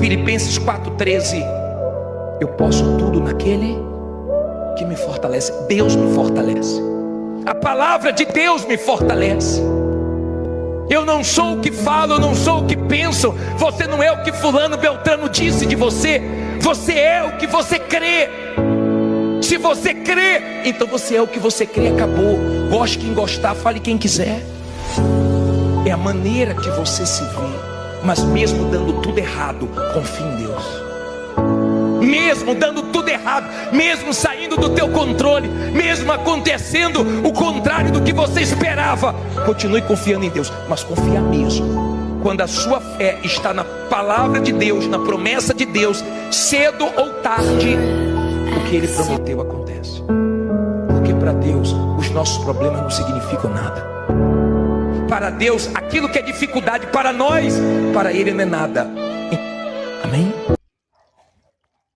Filipenses 4,13. Eu posso tudo naquele que me fortalece. Deus me fortalece. A palavra de Deus me fortalece. Eu não sou o que falo, eu não sou o que penso. Você não é o que fulano Beltrano disse de você. Você é o que você crê. Se você crê, então você é o que você crê, acabou. Goste quem gostar, fale quem quiser. É a maneira de você se ver. Mas mesmo dando tudo errado, confie em Deus. Mesmo dando tudo errado, mesmo saindo do teu controle, mesmo acontecendo o contrário do que você esperava, continue confiando em Deus, mas confia mesmo. Quando a sua fé está na palavra de Deus, na promessa de Deus, cedo ou tarde, o que Ele prometeu acontece. Porque para Deus, os nossos problemas não significam nada. Para Deus, aquilo que é dificuldade para nós, para Ele não é nada. Amém?